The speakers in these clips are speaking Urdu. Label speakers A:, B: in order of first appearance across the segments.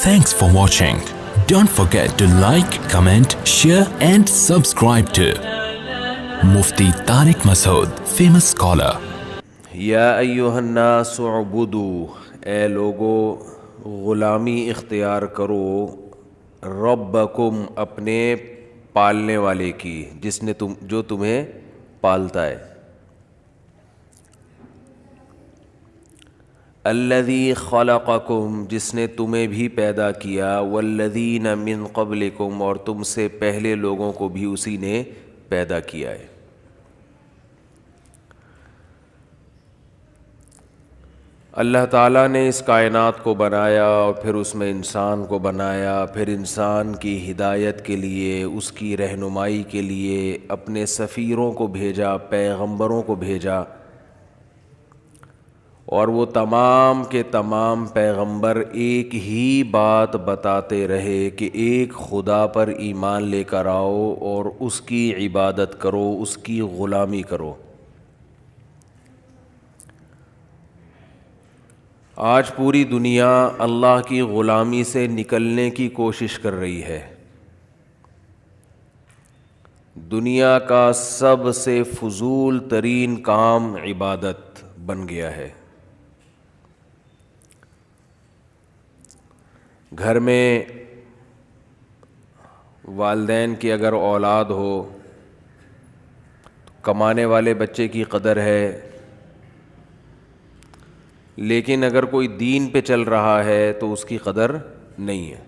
A: Thanks for watching. Don't forget to like, comment, share and subscribe to Mufti Tariq Masood, famous scholar.
B: یا ایھا الناس اعبدوا، اے لوگو غلامی اختیار کرو، ربکم اپنے پالنے والے کی، جو تمہیں پالتا ہے، الذی خلقکم جس نے تمہیں بھی پیدا کیا، والذین من قبلکم اور تم سے پہلے لوگوں کو بھی اسی نے پیدا کیا ہے۔ اللہ تعالیٰ نے اس کائنات کو بنایا اور پھر اس میں انسان کو بنایا، پھر انسان کی ہدایت کے لیے، اس کی رہنمائی کے لیے اپنے سفیروں کو بھیجا، پیغمبروں کو بھیجا، اور وہ تمام کے تمام پیغمبر ایک ہی بات بتاتے رہے کہ ایک خدا پر ایمان لے کر آؤ اور اس کی عبادت کرو، اس کی غلامی کرو۔ آج پوری دنیا اللہ کی غلامی سے نکلنے کی کوشش کر رہی ہے۔ دنیا کا سب سے فضول ترین کام عبادت بن گیا ہے۔ گھر میں والدین کی اگر اولاد ہو تو کمانے والے بچے کی قدر ہے، لیکن اگر کوئی دین پہ چل رہا ہے تو اس کی قدر نہیں ہے۔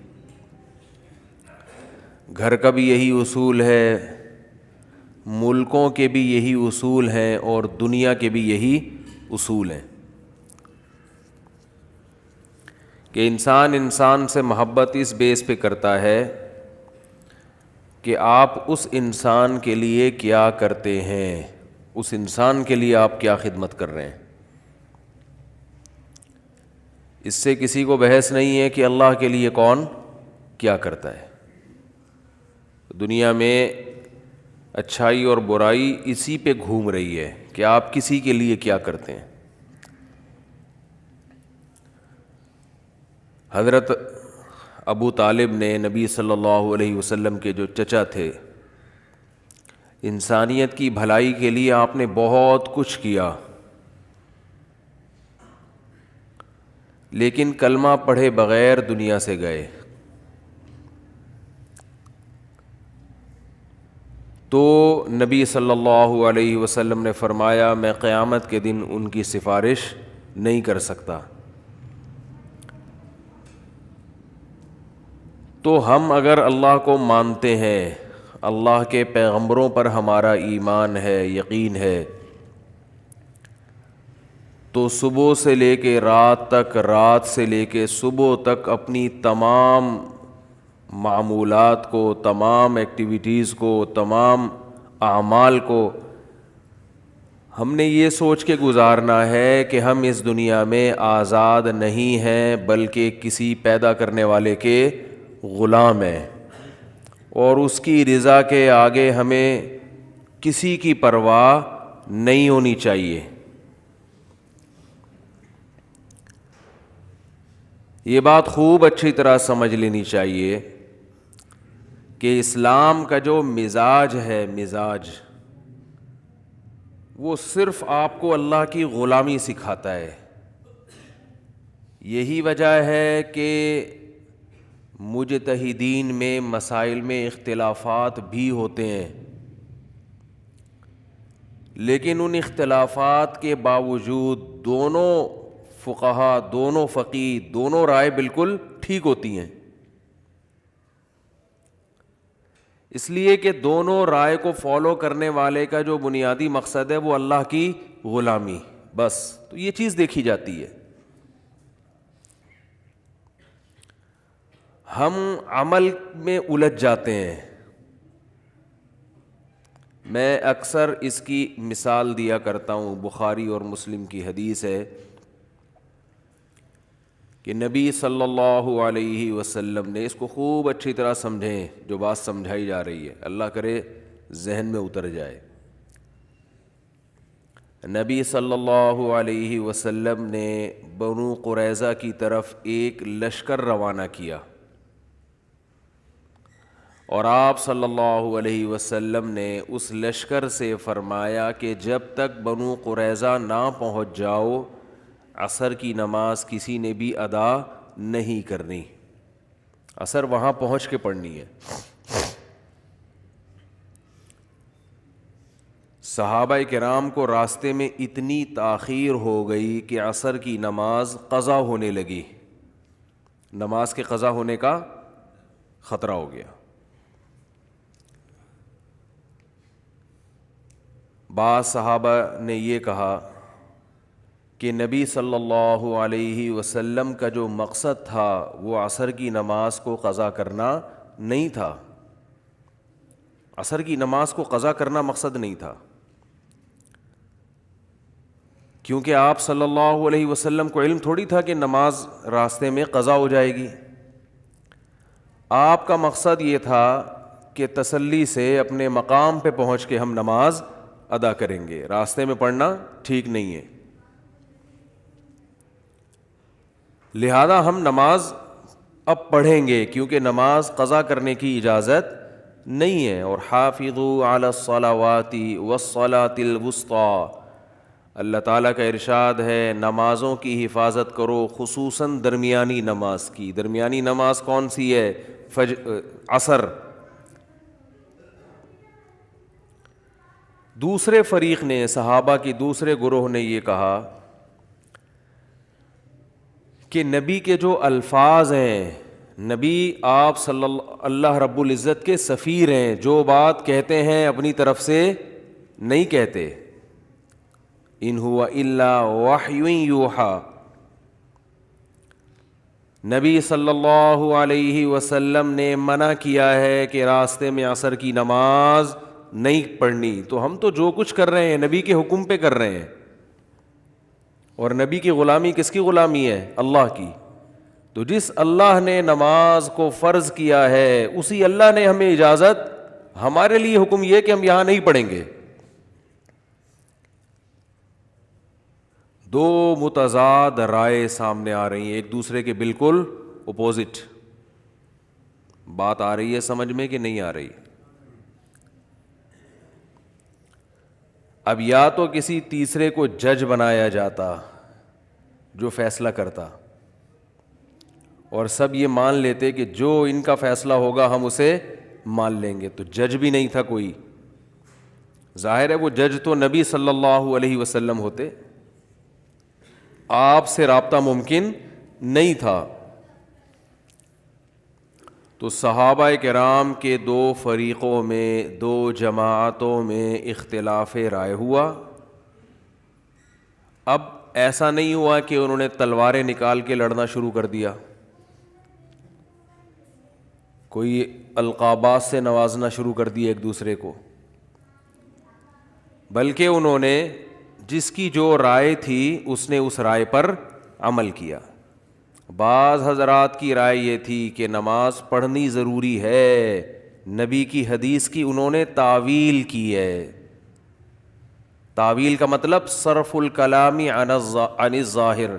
B: گھر کا بھی یہی اصول ہے، ملکوں کے بھی یہی اصول ہیں، اور دنیا کے بھی یہی اصول ہیں کہ انسان سے محبت اس بیس پہ کرتا ہے کہ آپ اس انسان کے لیے کیا کرتے ہیں، اس انسان کے لیے آپ کیا خدمت کر رہے ہیں۔ اس سے کسی کو بحث نہیں ہے کہ اللہ کے لیے کون کیا کرتا ہے۔ دنیا میں اچھائی اور برائی اسی پہ گھوم رہی ہے کہ آپ کسی کے لیے کیا کرتے ہیں۔ حضرت ابو طالب نے نبی صلی اللہ علیہ وسلم کے جو چچا تھے، انسانیت کی بھلائی کے لیے آپ نے بہت کچھ کیا، لیکن کلمہ پڑھے بغیر دنیا سے گئے۔ تو نبی صلی اللہ علیہ وسلم نے فرمایا میں قیامت کے دن ان کی سفارش نہیں کر سکتا۔ تو ہم اگر اللہ کو مانتے ہیں، اللہ کے پیغمبروں پر ہمارا ایمان ہے، یقین ہے، تو صبح سے لے کے رات تک، رات سے لے کے صبح تک اپنی تمام معمولات کو، تمام ایکٹیویٹیز کو، تمام اعمال کو ہم نے یہ سوچ کے گزارنا ہے کہ ہم اس دنیا میں آزاد نہیں ہیں، بلکہ کسی پیدا کرنے والے کے غلام ہیں، اور اس کی رضا کے آگے ہمیں کسی کی پرواہ نہیں ہونی چاہیے۔ یہ بات خوب اچھی طرح سمجھ لینی چاہیے کہ اسلام کا جو مزاج ہے، مزاج وہ صرف آپ کو اللہ کی غلامی سکھاتا ہے۔ یہی وجہ ہے کہ مجتہدین میں مسائل میں اختلافات بھی ہوتے ہیں، لیکن ان اختلافات کے باوجود دونوں فقہا، دونوں فقیہ، دونوں رائے بالکل ٹھیک ہوتی ہیں، اس لیے کہ دونوں رائے کو فالو کرنے والے کا جو بنیادی مقصد ہے وہ اللہ کی غلامی، بس۔ تو یہ چیز دیکھی جاتی ہے۔ ہم عمل میں الجھ جاتے ہیں۔ میں اکثر اس کی مثال دیا کرتا ہوں، بخاری اور مسلم کی حدیث ہے کہ نبی صلی اللہ علیہ وسلم نے، اس کو خوب اچھی طرح سمجھیں جو بات سمجھائی جا رہی ہے، اللہ کرے ذہن میں اتر جائے۔ نبی صلی اللہ علیہ وسلم نے بنو قریظہ کی طرف ایک لشکر روانہ کیا، اور آپ صلی اللہ علیہ وسلم نے اس لشکر سے فرمایا کہ جب تک بنو قریظہ نہ پہنچ جاؤ عصر کی نماز کسی نے بھی ادا نہیں کرنی، عصر وہاں پہنچ کے پڑھنی ہے۔ صحابہ کرام کو راستے میں اتنی تاخیر ہو گئی کہ عصر کی نماز قضا ہونے لگی، نماز کے قضا ہونے کا خطرہ ہو گیا۔ بعض صحابہ نے یہ کہا کہ نبی صلی اللہ علیہ وسلم کا جو مقصد تھا وہ عصر کی نماز کو قضا کرنا نہیں تھا، عصر کی نماز کو قضا کرنا مقصد نہیں تھا، کیونکہ آپ صلی اللہ علیہ وسلم کو علم تھوڑی تھا کہ نماز راستے میں قضا ہو جائے گی۔ آپ کا مقصد یہ تھا کہ تسلی سے اپنے مقام پہ پہنچ کے ہم نماز ادا کریں گے، راستے میں پڑھنا ٹھیک نہیں ہے، لہذا ہم نماز اب پڑھیں گے کیونکہ نماز قضا کرنے کی اجازت نہیں ہے۔ اور حافظوا علی الصلوات والصلاۃ الوسطی، اللہ تعالیٰ کا ارشاد ہے نمازوں کی حفاظت کرو، خصوصاً درمیانی نماز کی۔ درمیانی نماز کون سی ہے؟ عصر۔ دوسرے فریق نے، صحابہ کی دوسرے گروہ نے یہ کہا کہ نبی کے جو الفاظ ہیں، نبی آپ صلی اللہ رب العزت کے سفیر ہیں، جو بات کہتے ہیں اپنی طرف سے نہیں کہتے، ان ہوا الا وحی یوحی، نبی صلی اللہ علیہ وسلم نے منع کیا ہے کہ راستے میں عصر کی نماز نہیں پڑھنی، تو ہم تو جو کچھ کر رہے ہیں نبی کے حکم پہ کر رہے ہیں، اور نبی کی غلامی کس کی غلامی ہے؟ اللہ کی۔ تو جس اللہ نے نماز کو فرض کیا ہے اسی اللہ نے ہمیں اجازت، ہمارے لیے حکم یہ کہ ہم یہاں نہیں پڑھیں گے۔ دو متضاد رائے سامنے آ رہی ہیں، ایک دوسرے کے بالکل اپوزٹ۔ بات آ رہی ہے سمجھ میں کہ نہیں آ رہی؟ اب یا تو کسی تیسرے کو جج بنایا جاتا جو فیصلہ کرتا، اور سب یہ مان لیتے کہ جو ان کا فیصلہ ہوگا ہم اسے مان لیں گے، تو جج بھی نہیں تھا کوئی۔ ظاہر ہے وہ جج تو نبی صلی اللہ علیہ وسلم ہوتے، آپ سے رابطہ ممکن نہیں تھا۔ تو صحابہ کرام کے دو فریقوں میں، دو جماعتوں میں اختلاف رائے ہوا۔ اب ایسا نہیں ہوا کہ انہوں نے تلواریں نکال کے لڑنا شروع کر دیا، کوئی القابات سے نوازنا شروع کر دیا ایک دوسرے کو، بلکہ انہوں نے جس کی جو رائے تھی اس نے اس رائے پر عمل کیا۔ بعض حضرات کی رائے یہ تھی کہ نماز پڑھنی ضروری ہے، نبی کی حدیث کی انہوں نے تعویل کی ہے۔ تعویل کا مطلب صرف الکلام عن الظاہر،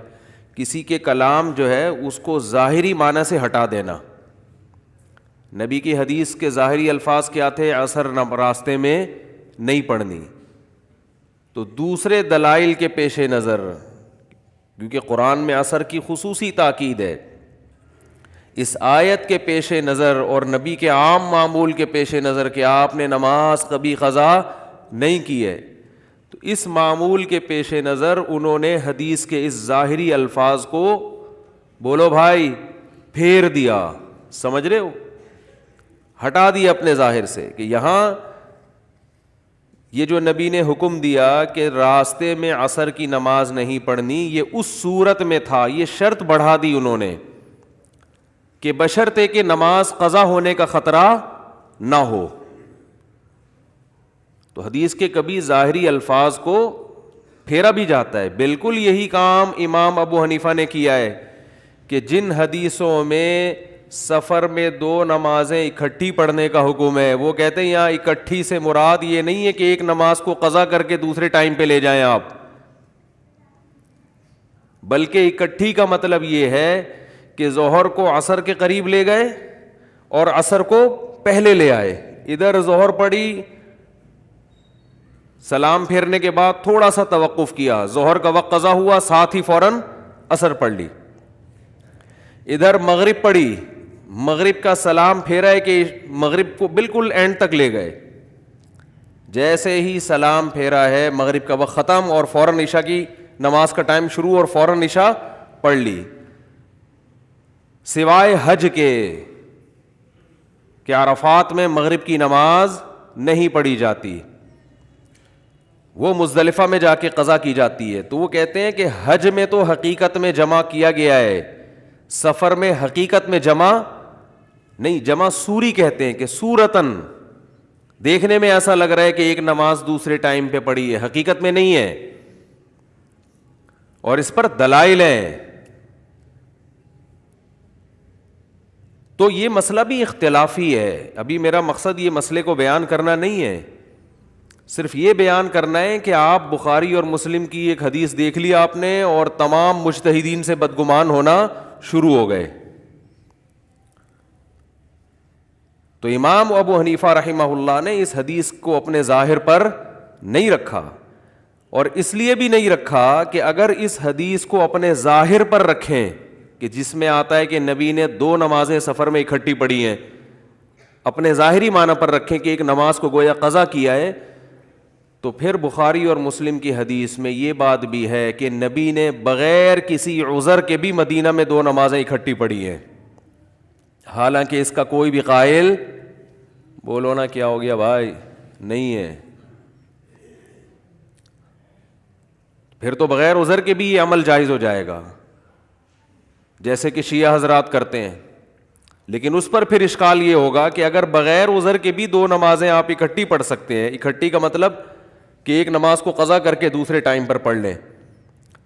B: کسی کے کلام جو ہے اس کو ظاہری معنی سے ہٹا دینا۔ نبی کی حدیث کے ظاہری الفاظ کیا تھے؟ عصر راستے میں نہیں پڑھنی۔ تو دوسرے دلائل کے پیش نظر، کیونکہ قرآن میں عصر کی خصوصی تاکید ہے، اس آیت کے پیش نظر اور نبی کے عام معمول کے پیش نظر کہ آپ نے نماز کبھی قضا نہیں کی ہے، تو اس معمول کے پیش نظر انہوں نے حدیث کے اس ظاہری الفاظ کو، بولو بھائی، پھیر دیا، سمجھ رہے ہو، ہٹا دیا اپنے ظاہر سے، کہ یہاں یہ جو نبی نے حکم دیا کہ راستے میں عصر کی نماز نہیں پڑھنی، یہ اس صورت میں تھا، یہ شرط بڑھا دی انہوں نے کہ بشرطے کہ نماز قضا ہونے کا خطرہ نہ ہو۔ تو حدیث کے کبھی ظاہری الفاظ کو پھیرا بھی جاتا ہے۔ بالکل یہی کام امام ابو حنیفہ نے کیا ہے کہ جن حدیثوں میں سفر میں 2 نمازیں اکٹھی پڑھنے کا حکم ہے. وہ کہتے ہیں یہاں اکٹھی سے مراد یہ نہیں ہے کہ ایک نماز کو قضا کر کے دوسرے ٹائم پہ لے جائیں آپ, بلکہ اکٹھی کا مطلب یہ ہے کہ ظہر کو عصر کے قریب لے گئے اور عصر کو پہلے لے آئے. ادھر ظہر پڑی, سلام پھیرنے کے بعد تھوڑا سا توقف کیا, ظہر کا وقت قضا ہوا, ساتھ ہی فوراً عصر پڑھ لی. ادھر مغرب پڑھی, مغرب کا سلام پھیرا ہے کہ مغرب کو بالکل اینڈ تک لے گئے, جیسے ہی سلام پھیرا ہے مغرب کا وقت ختم اور فوراً عشاء کی نماز کا ٹائم شروع اور فوراً عشاء پڑھ لی. سوائے حج کے کہ عرفات میں مغرب کی نماز نہیں پڑھی جاتی, وہ مزدلفہ میں جا کے قضا کی جاتی ہے. تو وہ کہتے ہیں کہ حج میں تو حقیقت میں جمع کیا گیا ہے, سفر میں حقیقت میں جمع نہیں, جمع سوری کہتے ہیں کہ سورتن دیکھنے میں ایسا لگ رہا ہے کہ ایک نماز دوسرے ٹائم پہ پڑھی ہے, حقیقت میں نہیں ہے. اور اس پر دلائل ہیں. تو یہ مسئلہ بھی اختلافی ہے. ابھی میرا مقصد یہ مسئلے کو بیان کرنا نہیں ہے, صرف یہ بیان کرنا ہے کہ آپ بخاری اور مسلم کی ایک حدیث دیکھ لی آپ نے اور تمام مجتہدین سے بدگمان ہونا شروع ہو گئے. تو امام ابو حنیفہ رحمہ اللہ نے اس حدیث کو اپنے ظاہر پر نہیں رکھا, اور اس لیے بھی نہیں رکھا کہ اگر اس حدیث کو اپنے ظاہر پر رکھیں کہ جس میں آتا ہے کہ نبی نے 2 نمازیں سفر میں اکٹھی پڑھی ہیں, اپنے ظاہری معنی پر رکھیں کہ ایک نماز کو گویا قضا کیا ہے, تو پھر بخاری اور مسلم کی حدیث میں یہ بات بھی ہے کہ نبی نے بغیر کسی عذر کے بھی مدینہ میں 2 نمازیں اکٹھی پڑھی ہیں, حالانکہ اس کا کوئی بھی قائل, بولو نا کیا ہو گیا بھائی, نہیں ہے. پھر تو بغیر عذر کے بھی یہ عمل جائز ہو جائے گا جیسے کہ شیعہ حضرات کرتے ہیں. لیکن اس پر پھر اشکال یہ ہوگا کہ اگر بغیر عذر کے بھی 2 نمازیں آپ اکٹھی پڑھ سکتے ہیں, اکٹھی کا مطلب کہ ایک نماز کو قضا کر کے دوسرے ٹائم پر پڑھ لیں,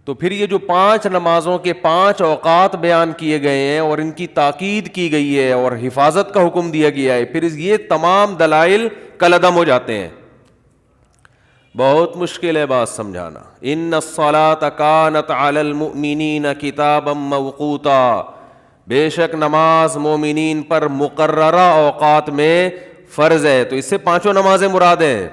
B: تو پھر یہ جو 5 نمازوں کے 5 اوقات بیان کیے گئے ہیں اور ان کی تاکید کی گئی ہے اور حفاظت کا حکم دیا گیا ہے, پھر یہ تمام دلائل کالعدم ہو جاتے ہیں. بہت مشکل ہے بات سمجھانا. ان الصلاۃ کانت علی المؤمنین کتابا موقوتا, بے شک نماز مومنین پر مقررہ اوقات میں فرض ہے. تو اس سے 5 نمازیں مراد ہیں.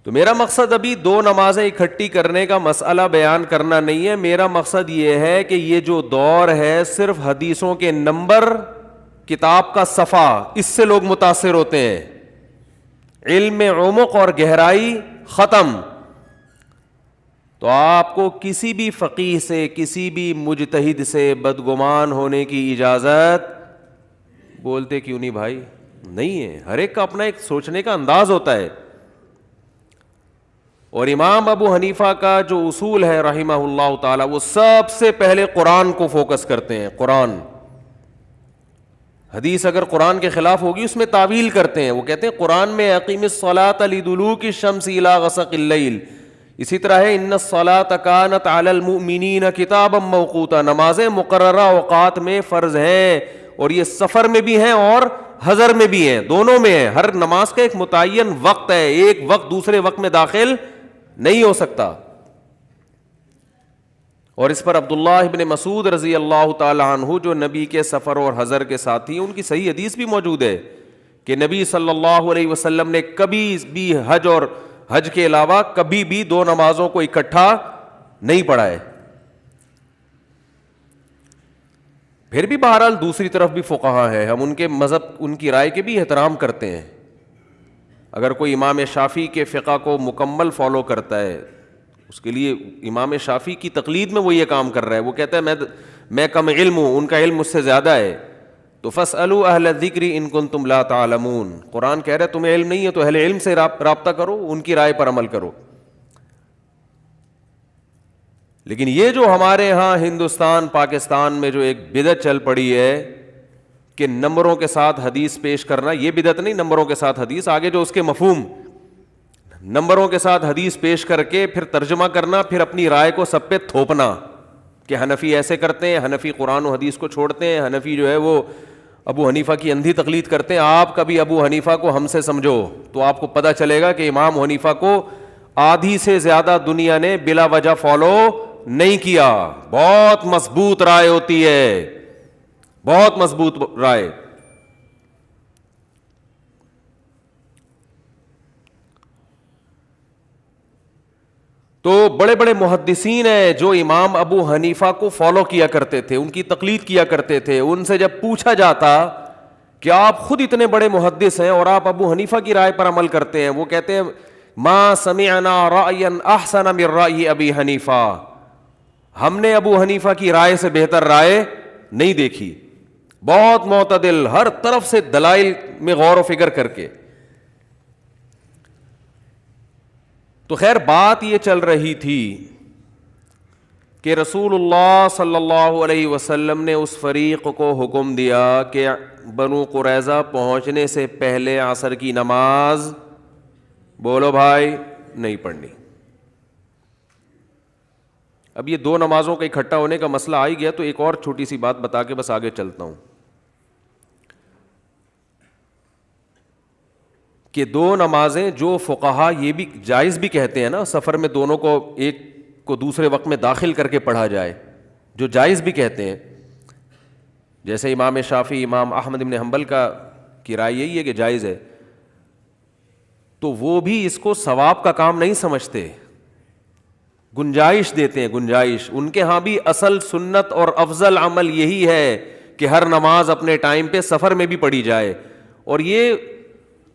B: تو میرا مقصد ابھی 2 نمازیں اکٹھی کرنے کا مسئلہ بیان کرنا نہیں ہے. میرا مقصد یہ ہے کہ یہ جو دور ہے صرف حدیثوں کے نمبر, کتاب کا صفحہ, اس سے لوگ متاثر ہوتے ہیں. علم میں عمق اور گہرائی ختم. تو آپ کو کسی بھی فقیہ سے, کسی بھی مجتہد سے بدگمان ہونے کی اجازت, بولتے کیوں نہیں بھائی, نہیں ہے. ہر ایک کا اپنا ایک سوچنے کا انداز ہوتا ہے. اور امام ابو حنیفہ کا جو اصول ہے رحمہ اللہ تعالی, وہ سب سے پہلے قرآن کو فوکس کرتے ہیں. قرآن, حدیث اگر قرآن کے خلاف ہوگی اس میں تعویل کرتے ہیں. وہ کہتے ہیں قرآن میں اقیم الصلاۃ لدلوک الشمس الی غسق اللیل, اسی طرح ہے ان الصلاۃ کانت علی المؤمنین کتابا موقوتا, نمازیں مقررہ اوقات میں فرض ہیں, اور یہ سفر میں بھی ہیں اور حضر میں بھی ہیں, دونوں میں ہیں. ہر نماز کا ایک متعین وقت ہے, ایک وقت دوسرے وقت میں داخل نہیں ہو سکتا. اور اس پر عبداللہ ابن مسعود رضی اللہ تعالی عنہ جو نبی کے سفر اور حضر کے ساتھی, ان کی صحیح حدیث بھی موجود ہے کہ نبی صلی اللہ علیہ وسلم نے کبھی بھی حج اور حج کے علاوہ کبھی بھی 2 نمازوں کو اکٹھا نہیں پڑھا ہے. پھر بھی بہرحال دوسری طرف بھی فقہا ہے, ہم ان کے مذہب, ان کی رائے کے بھی احترام کرتے ہیں. اگر کوئی امام شافعی کے فقہ کو مکمل فالو کرتا ہے, اس کے لیے امام شافعی کی تقلید میں وہ یہ کام کر رہا ہے. وہ کہتا ہے میں کم علم ہوں, ان کا علم مجھ سے زیادہ ہے, تو فاسألوا اہل الذکر ان کنتم لا تعلمون. قرآن کہہ رہا ہے تمہیں علم نہیں ہے تو اہل علم سے رابطہ کرو, ان کی رائے پر عمل کرو. لیکن یہ جو ہمارے ہاں ہندوستان پاکستان میں جو ایک بدعت چل پڑی ہے کہ نمبروں کے ساتھ حدیث پیش کرنا, یہ بدعت نہیں, نمبروں کے ساتھ حدیث, آگے جو اس کے مفہوم, نمبروں کے ساتھ حدیث پیش کر کے پھر ترجمہ کرنا, پھر اپنی رائے کو سب پہ تھوپنا, کہ حنفی ایسے کرتے ہیں, حنفی قرآن و حدیث کو چھوڑتے ہیں, حنفی جو ہے وہ ابو حنیفہ کی اندھی تقلید کرتے ہیں. آپ کبھی ابو حنیفہ کو ہم سے سمجھو تو آپ کو پتہ چلے گا کہ امام حنیفہ کو آدھی سے زیادہ دنیا نے بلا وجہ فالو نہیں کیا. بہت مضبوط رائے ہوتی ہے, بہت مضبوط رائے. تو بڑے بڑے محدثین ہیں جو امام ابو حنیفہ کو فالو کیا کرتے تھے, ان کی تقلید کیا کرتے تھے. ان سے جب پوچھا جاتا کہ آپ خود اتنے بڑے محدث ہیں اور آپ ابو حنیفہ کی رائے پر عمل کرتے ہیں, وہ کہتے ہیں ما سمعنا رأیا احسن من رأی ابی حنیفہ, ہم نے ابو حنیفہ کی رائے سے بہتر رائے نہیں دیکھی. بہت معتدل, ہر طرف سے دلائل میں غور و فکر کر کے. تو خیر بات یہ چل رہی تھی کہ رسول اللہ صلی اللہ علیہ وسلم نے اس فریق کو حکم دیا کہ بنو قریظہ پہنچنے سے پہلے عصر کی نماز, بولو بھائی, نہیں پڑھنی. اب یہ دو نمازوں کا اکٹھا ہونے کا مسئلہ آ ہی گیا تو ایک اور چھوٹی سی بات بتا کے بس آگے چلتا ہوں کہ دو نمازیں جو فقہا یہ بھی جائز بھی کہتے ہیں نا, سفر میں دونوں کو ایک کو دوسرے وقت میں داخل کر کے پڑھا جائے, جو جائز بھی کہتے ہیں. جیسے امام شافعی, امام احمد بن حنبل کی رائے یہی ہے کہ جائز ہے, تو وہ بھی اس کو ثواب کا کام نہیں سمجھتے, گنجائش دیتے ہیں, گنجائش. ان کے ہاں بھی اصل سنت اور افضل عمل یہی ہے کہ ہر نماز اپنے ٹائم پہ سفر میں بھی پڑھی جائے. اور یہ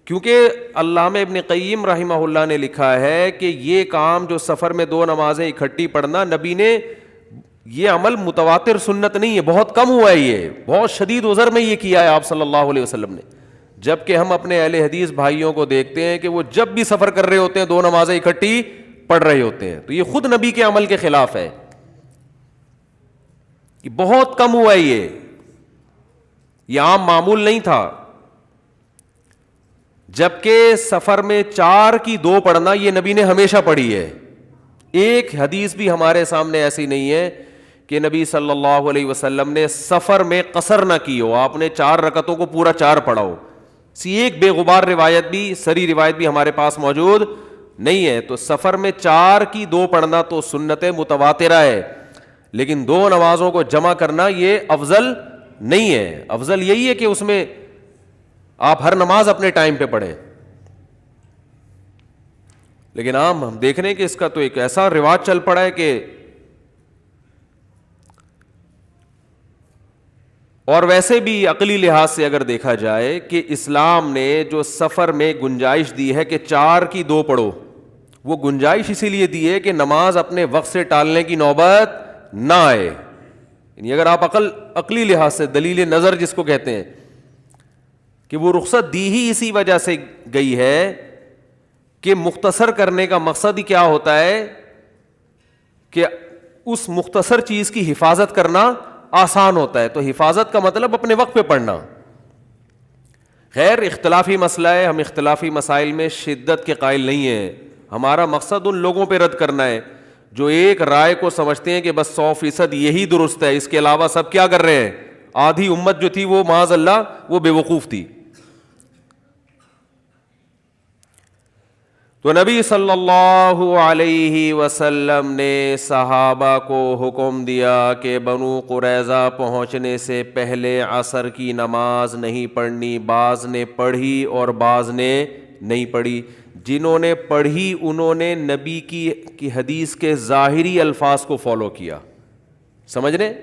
B: کیونکہ علامہ ابن قیم رحمہ اللہ نے لکھا ہے کہ یہ کام جو سفر میں دو نمازیں اکٹھی پڑھنا, نبی نے یہ عمل متواتر سنت نہیں ہے, بہت کم ہوا ہے, یہ بہت شدید عذر میں یہ کیا ہے آپ صلی اللہ علیہ وسلم نے. جبکہ ہم اپنے اہل حدیث بھائیوں کو دیکھتے ہیں کہ وہ جب بھی سفر کر رہے ہوتے ہیں دو نمازیں اکٹھی پڑھ رہے ہوتے ہیں. تو یہ خود نبی کے عمل کے خلاف ہے, یہ بہت کم ہوا ہے, یہ عام معمول نہیں تھا. جبکہ سفر میں 4 کی 2 پڑھنا یہ نبی نے ہمیشہ پڑھی ہے. ایک حدیث بھی ہمارے سامنے ایسی نہیں ہے کہ نبی صلی اللہ علیہ وسلم نے سفر میں قصر نہ کی ہو, آپ نے 4 رکعتوں کو پورا 4 پڑھا ہو. ایک بے غبار روایت بھی, سری روایت بھی ہمارے پاس موجود نہیں ہے. تو سفر میں 4 کی 2 پڑھنا تو سنت متواترہ ہے, لیکن 2 نمازوں کو جمع کرنا یہ افضل نہیں ہے. افضل یہی ہے کہ اس میں آپ ہر نماز اپنے ٹائم پہ پڑھیں. لیکن ہم دیکھ رہے ہیں کہ اس کا تو ایک ایسا رواج چل پڑا ہے کہ, اور ویسے بھی عقلی لحاظ سے اگر دیکھا جائے کہ اسلام نے جو سفر میں گنجائش دی ہے کہ 4 کی 2 پڑھو, وہ گنجائش اسی لیے دی ہے کہ نماز اپنے وقت سے ٹالنے کی نوبت نہ آئے. یعنی اگر آپ عقلی لحاظ سے دلیل نظر جس کو کہتے ہیں کہ وہ رخصت دی ہی اسی وجہ سے گئی ہے کہ مختصر کرنے کا مقصد ہی کیا ہوتا ہے کہ اس مختصر چیز کی حفاظت کرنا آسان ہوتا ہے. تو حفاظت کا مطلب اپنے وقت پہ پڑھنا. خیر اختلافی مسئلہ ہے, ہم اختلافی مسائل میں شدت کے قائل نہیں ہیں. ہمارا مقصد ان لوگوں پہ رد کرنا ہے جو ایک رائے کو سمجھتے ہیں کہ بس 100% یہی درست ہے, اس کے علاوہ سب کیا کر رہے ہیں. آدھی امت جو تھی وہ معاذ اللہ وہ بے وقوف تھی. تو نبی صلی اللہ علیہ وسلم نے صحابہ کو حکم دیا کہ بنو قریظہ پہنچنے سے پہلے عصر کی نماز نہیں پڑھنی. بعض نے پڑھی اور بعض نے نہیں پڑھی. جنہوں نے پڑھی انہوں نے نبی کی حدیث کے ظاہری الفاظ کو فالو کیا, سمجھ رہے,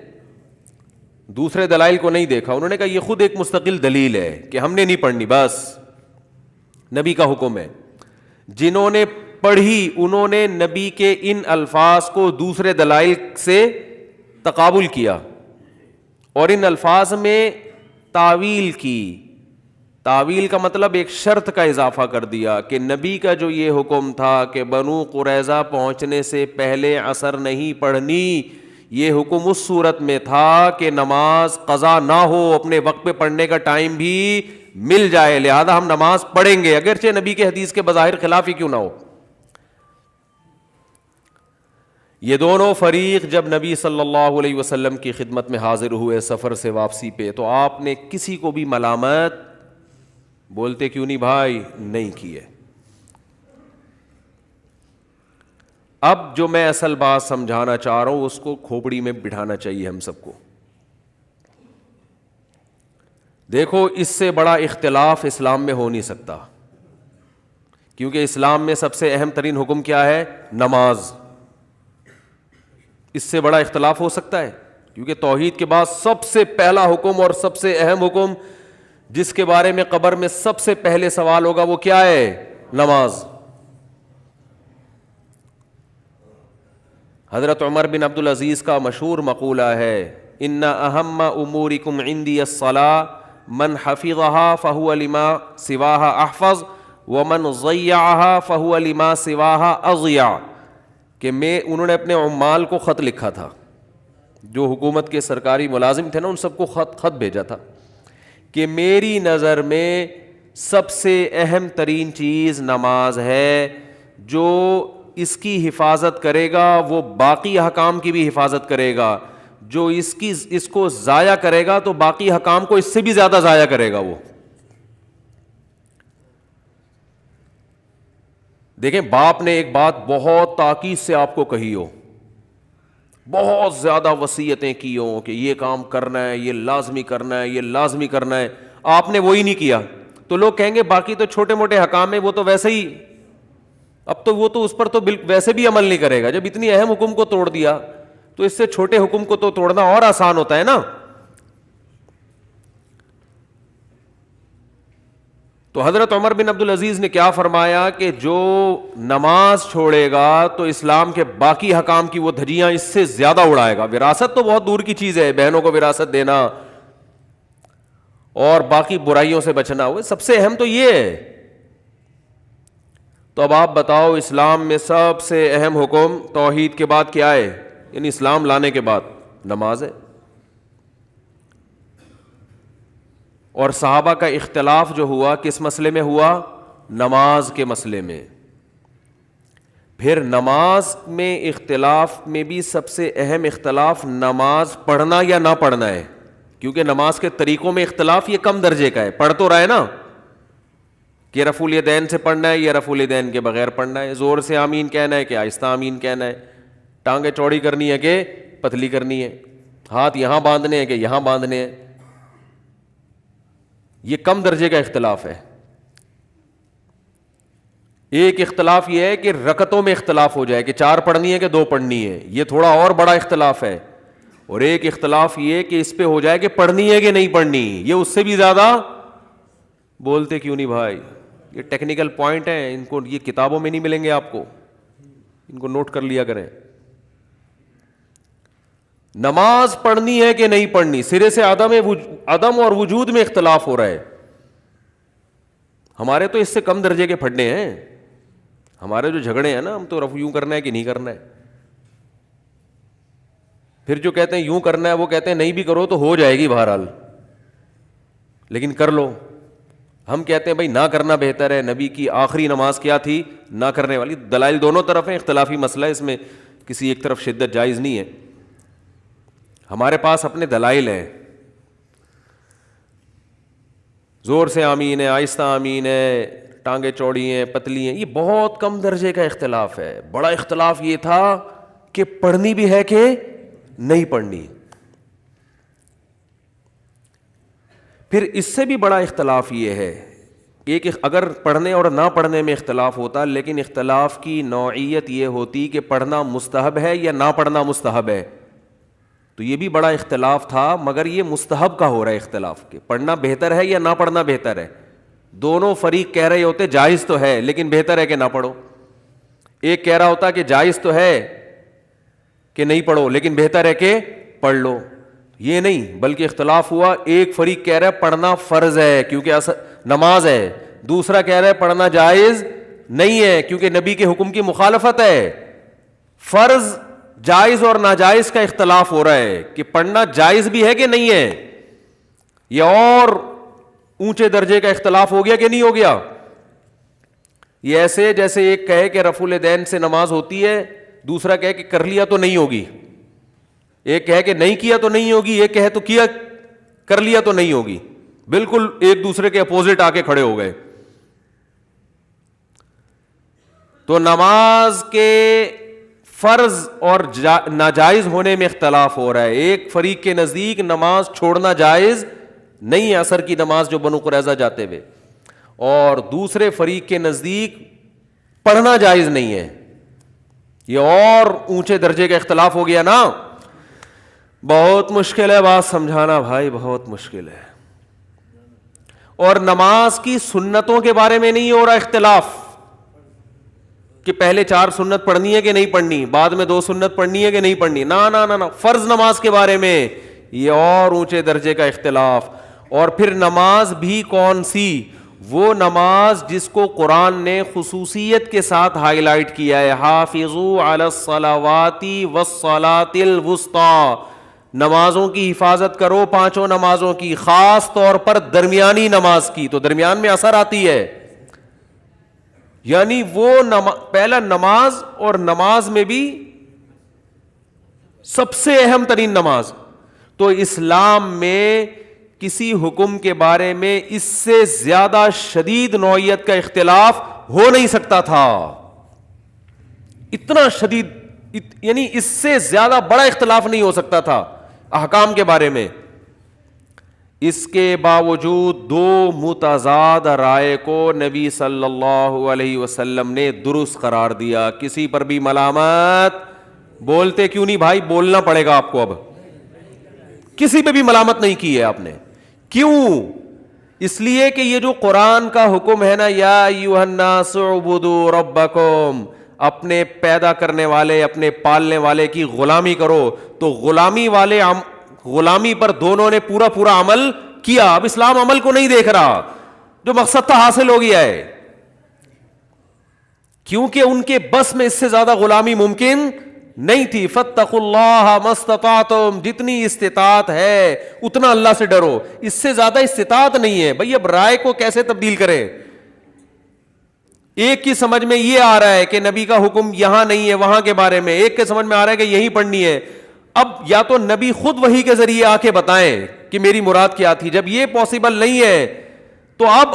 B: دوسرے دلائل کو نہیں دیکھا. انہوں نے کہا یہ خود ایک مستقل دلیل ہے کہ ہم نے نہیں پڑھنی, بس نبی کا حکم ہے. جنہوں نے پڑھی انہوں نے نبی کے ان الفاظ کو دوسرے دلائل سے تقابل کیا اور ان الفاظ میں تعویل کی. تعویل کا مطلب ایک شرط کا اضافہ کر دیا کہ نبی کا جو یہ حکم تھا کہ بنو قریظہ پہنچنے سے پہلے عصر نہیں پڑھنی, یہ حکم اس صورت میں تھا کہ نماز قضا نہ ہو, اپنے وقت پہ پڑھنے کا ٹائم بھی مل جائے, لہذا ہم نماز پڑھیں گے اگرچہ نبی کے حدیث کے بظاہر خلاف ہی کیوں نہ ہو. یہ دونوں فریق جب نبی صلی اللہ علیہ وسلم کی خدمت میں حاضر ہوئے سفر سے واپسی پہ، تو آپ نے کسی کو بھی ملامت بولتے کیوں نہیں بھائی نہیں کیے. اب جو میں اصل بات سمجھانا چاہ رہا ہوں اس کو کھوپڑی میں بٹھانا چاہیے ہم سب کو. دیکھو اس سے بڑا اختلاف اسلام میں ہو نہیں سکتا، کیونکہ اسلام میں سب سے اہم ترین حکم کیا ہے؟ نماز. اس سے بڑا اختلاف ہو سکتا ہے؟ کیونکہ توحید کے بعد سب سے پہلا حکم اور سب سے اہم حکم جس کے بارے میں قبر میں سب سے پہلے سوال ہوگا وہ کیا ہے؟ نماز. حضرت عمر بن عبد العزیز کا مشہور مقولہ ہے، ان اہم امورکم عندی الصلاۃ من حفظها فهو لما سواها احفظ ومن ضیعها فهو لما سواها اضیع. کہ انہوں نے اپنے عمال کو خط لکھا تھا، جو حکومت کے سرکاری ملازم تھے نا، ان سب کو خط بھیجا تھا کہ میری نظر میں سب سے اہم ترین چیز نماز ہے، جو اس کی حفاظت کرے گا وہ باقی احکام کی بھی حفاظت کرے گا، جو اس کو ضائع کرے گا تو باقی احکام کو اس سے بھی زیادہ ضائع کرے گا. وہ دیکھیں باپ نے ایک بات بہت تاکید سے آپ کو کہی ہو، بہت زیادہ وصیتیں کی ہوں کہ یہ کام کرنا ہے، یہ لازمی کرنا ہے، یہ لازمی کرنا ہے، آپ نے وہی نہیں کیا، تو لوگ کہیں گے باقی تو چھوٹے موٹے حکام ہیں وہ تو ویسے ہی، اب تو وہ تو اس پر تو ویسے بھی عمل نہیں کرے گا. جب اتنی اہم حکم کو توڑ دیا تو اس سے چھوٹے حکم کو تو توڑنا اور آسان ہوتا ہے نا. تو حضرت عمر بن عبد العزیز نے کیا فرمایا کہ جو نماز چھوڑے گا تو اسلام کے باقی حکام کی وہ دھجیاں اس سے زیادہ اڑائے گا. وراثت تو بہت دور کی چیز ہے، بہنوں کو وراثت دینا اور باقی برائیوں سے بچنا، وہ سب سے اہم تو یہ ہے. تو اب آپ بتاؤ اسلام میں سب سے اہم حکم توحید کے بعد کیا ہے؟ یعنی اسلام لانے کے بعد نماز ہے. اور صحابہ کا اختلاف جو ہوا کس مسئلے میں ہوا؟ نماز کے مسئلے میں. پھر نماز میں اختلاف میں بھی سب سے اہم اختلاف نماز پڑھنا یا نہ پڑھنا ہے، کیونکہ نماز کے طریقوں میں اختلاف یہ کم درجے کا ہے. پڑھ تو رہا ہے نا کہ رفع الیدین سے پڑھنا ہے یا رفع الیدین کے بغیر پڑھنا ہے، زور سے آمین کہنا ہے کہ آہستہ آمین کہنا ہے، ٹانگیں چوڑی کرنی ہے کہ پتلی کرنی ہے، ہاتھ یہاں باندھنے ہیں کہ یہاں باندھنے ہیں. یہ کم درجے کا اختلاف ہے. ایک اختلاف یہ ہے کہ رکعتوں میں اختلاف ہو جائے کہ 4 پڑھنی ہے کہ 2 پڑھنی ہے، یہ تھوڑا اور بڑا اختلاف ہے. اور ایک اختلاف یہ کہ اس پہ ہو جائے کہ پڑھنی ہے کہ نہیں پڑھنی، یہ اس سے بھی زیادہ. بولتے کیوں نہیں بھائی؟ یہ ٹیکنیکل پوائنٹ ہیں، ان کو یہ کتابوں میں نہیں ملیں گے آپ کو، ان کو نوٹ کر لیا کریں. نماز پڑھنی ہے کہ نہیں پڑھنی، سرے سے عدم اور وجود میں اختلاف ہو رہا ہے. ہمارے تو اس سے کم درجے کے پھڑنے ہیں، ہمارے جو جھگڑے ہیں نا، ہم تو یوں کرنا ہے کہ نہیں کرنا ہے. پھر جو کہتے ہیں یوں کرنا ہے وہ کہتے ہیں نہیں بھی کرو تو ہو جائے گی بہرحال، لیکن کر لو. ہم کہتے ہیں بھائی نہ کرنا بہتر ہے. نبی کی آخری نماز کیا تھی؟ نہ کرنے والی. دلائل دونوں طرف ہیں، اختلافی مسئلہ ہے، اس میں کسی ایک طرف شدت جائز نہیں ہے. ہمارے پاس اپنے دلائل ہیں، زور سے آمین ہے، آہستہ آمین ہے، ٹانگیں چوڑی ہیں، پتلی ہیں. یہ بہت کم درجے کا اختلاف ہے. بڑا اختلاف یہ تھا کہ پڑھنی بھی ہے کہ نہیں پڑھنی. پھر اس سے بھی بڑا اختلاف یہ ہے، ایک اگر پڑھنے اور نہ پڑھنے میں اختلاف ہوتا، لیکن اختلاف کی نوعیت یہ ہوتی کہ پڑھنا مستحب ہے یا نہ پڑھنا مستحب ہے، تو یہ بھی بڑا اختلاف تھا. مگر یہ مستحب کا ہو رہا ہے اختلاف کہ پڑھنا بہتر ہے یا نہ پڑھنا بہتر ہے. دونوں فریق کہہ رہے ہوتے جائز تو ہے لیکن بہتر ہے کہ نہ پڑھو. ایک کہہ رہا ہوتا کہ جائز تو ہے کہ نہیں پڑھو لیکن بہتر ہے کہ پڑھ لو. یہ نہیں، بلکہ اختلاف ہوا، ایک فریق کہہ رہا ہے پڑھنا فرض ہے کیونکہ نماز ہے، دوسرا کہہ رہا ہے پڑھنا جائز نہیں ہے کیونکہ نبی کے حکم کی مخالفت ہے. فرض، جائز اور ناجائز کا اختلاف ہو رہا ہے کہ پڑھنا جائز بھی ہے کہ نہیں ہے. یہ اور اونچے درجے کا اختلاف ہو گیا کہ نہیں ہو گیا. یہ ایسے جیسے ایک کہے کہ رفع الیدین سے نماز ہوتی ہے، دوسرا کہے کہ کر لیا تو نہیں ہوگی, ایک کہے کہ نہیں کیا تو نہیں ہوگی, ایک کہے تو کیا کر لیا تو نہیں ہوگی, بالکل ایک دوسرے کے اپوزٹ آ کے کھڑے ہو گئے. تو نماز کے فرض اور ناجائز ہونے میں اختلاف ہو رہا ہے. ایک فریق کے نزدیک نماز چھوڑنا جائز نہیں ہے, عصر کی نماز جو بنو قریظہ جاتے ہوئے, اور دوسرے فریق کے نزدیک پڑھنا جائز نہیں ہے. یہ اور اونچے درجے کا اختلاف ہو گیا نا. بہت مشکل ہے بات سمجھانا بھائی, بہت مشکل ہے. اور نماز کی سنتوں کے بارے میں نہیں ہو رہا اختلاف کہ پہلے 4 سنت پڑھنی ہے کہ نہیں پڑھنی, بعد میں 2 سنت پڑھنی ہے کہ نہیں پڑھنی, نا فرض نماز کے بارے میں یہ اور اونچے درجے کا اختلاف. اور پھر نماز بھی کون سی؟ وہ نماز جس کو قرآن نے خصوصیت کے ساتھ ہائی لائٹ کیا ہے, حافظوا علی الصلوات والصلاۃ الوسطی, نمازوں کی حفاظت کرو, 5 نمازوں کی, خاص طور پر درمیانی نماز کی. تو درمیان میں اثر آتی ہے, یعنی وہ پہلا نماز, اور نماز میں بھی سب سے اہم ترین نماز. تو اسلام میں کسی حکم کے بارے میں اس سے زیادہ شدید نوعیت کا اختلاف ہو نہیں سکتا تھا. اتنا شدید, یعنی اس سے زیادہ بڑا اختلاف نہیں ہو سکتا تھا احکام کے بارے میں. اس کے باوجود 2 متضاد رائے کو نبی صلی اللہ علیہ وسلم نے درست قرار دیا. کسی پر بھی ملامت بولتے کیوں نہیں بھائی؟ بولنا پڑے گا آپ کو. اب کسی پہ بھی ملامت نہیں کی ہے آپ نے. کیوں؟ اس لیے کہ یہ جو قرآن کا حکم ہے نا, یا ایھا الناس اعبدوا ربکم, اپنے پیدا کرنے والے, اپنے پالنے والے کی غلامی کرو. تو غلامی پر دونوں نے پورا عمل کیا. اب اسلام عمل کو نہیں دیکھ رہا, جو مقصد تھا حاصل ہو گیا ہے, کیونکہ ان کے بس میں اس سے زیادہ غلامی ممکن نہیں تھی. فاتقوا اللہ ما استطعتم, جتنی استطاعت ہے اتنا اللہ سے ڈرو, اس سے زیادہ استطاعت نہیں ہے. بھائی اب رائے کو کیسے تبدیل کریں؟ ایک کی سمجھ میں یہ آ رہا ہے کہ نبی کا حکم یہاں نہیں ہے وہاں کے بارے میں, ایک کے سمجھ میں آ رہا ہے کہ یہی پڑھنی ہے. اب یا تو نبی خود وحی کے ذریعے آ کے بتائیں کہ میری مراد کیا تھی. جب یہ پاسبل نہیں ہے تو اب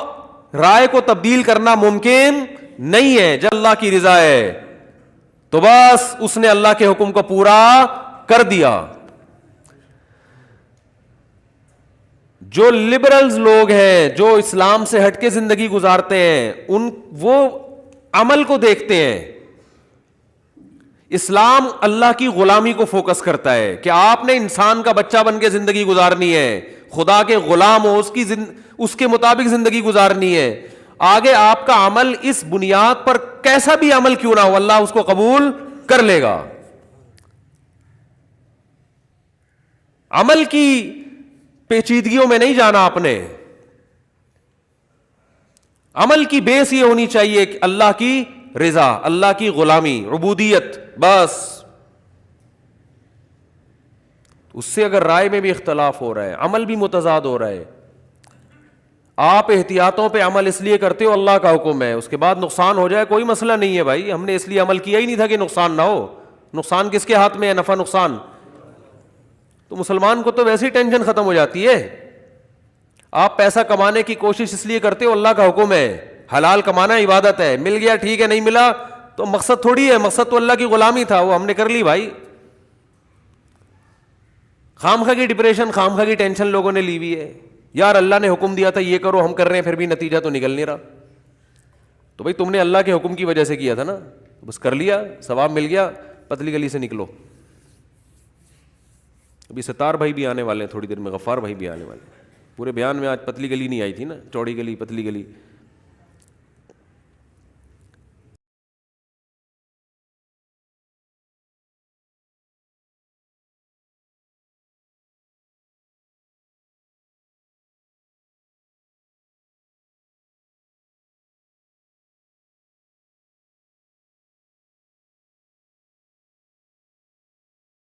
B: رائے کو تبدیل کرنا ممکن نہیں ہے. جب اللہ کی رضا ہے تو بس اس نے اللہ کے حکم کو پورا کر دیا. جو لبرلز لوگ ہیں, جو اسلام سے ہٹ کے زندگی گزارتے ہیں, وہ عمل کو دیکھتے ہیں. اسلام اللہ کی غلامی کو فوکس کرتا ہے کہ آپ نے انسان کا بچہ بن کے زندگی گزارنی ہے, خدا کے غلام ہو, اس کے مطابق زندگی گزارنی ہے. آگے آپ کا عمل اس بنیاد پر کیسا بھی عمل کیوں نہ ہو, اللہ اس کو قبول کر لے گا. عمل کی پیچیدگیوں میں نہیں جانا آپ نے. عمل کی بیس یہ ہونی چاہیے کہ اللہ کی رضا, اللہ کی غلامی, عبودیت, بس. اس سے اگر رائے میں بھی اختلاف ہو رہا ہے, عمل بھی متضاد ہو رہا ہے, آپ احتیاطوں پہ عمل اس لیے کرتے ہو اللہ کا حکم ہے, اس کے بعد نقصان ہو جائے کوئی مسئلہ نہیں ہے بھائی, ہم نے اس لیے عمل کیا ہی نہیں تھا کہ نقصان نہ ہو. نقصان کس کے ہاتھ میں ہے؟ نفع نقصان. تو مسلمان کو تو ویسے ہی ٹینشن ختم ہو جاتی ہے. آپ پیسہ کمانے کی کوشش اس لیے کرتے ہو, اللہ کا حکم ہے, حلال کمانا عبادت ہے, مل گیا ٹھیک ہے, نہیں ملا تو مقصد تھوڑی ہے, مقصد تو اللہ کی غلامی تھا, وہ ہم نے کر لی بھائی. خامخواہ کی ڈپریشن, خامخواہ کی ٹینشن لوگوں نے لی ہوئی ہے. یار اللہ نے حکم دیا تھا یہ کرو, ہم کر رہے ہیں, پھر بھی نتیجہ تو نکل نہیں رہا. تو بھائی تم نے اللہ کے حکم کی وجہ سے کیا تھا نا, بس کر لیا, ثواب مل گیا, پتلی گلی سے نکلو. ابھی ستار بھائی بھی آنے والے ہیں تھوڑی دیر میں, غفار بھائی بھی آنے والے ہیں. پورے بیان میں آج پتلی گلی نہیں آئی تھی نا, چوڑی گلی, پتلی گلی.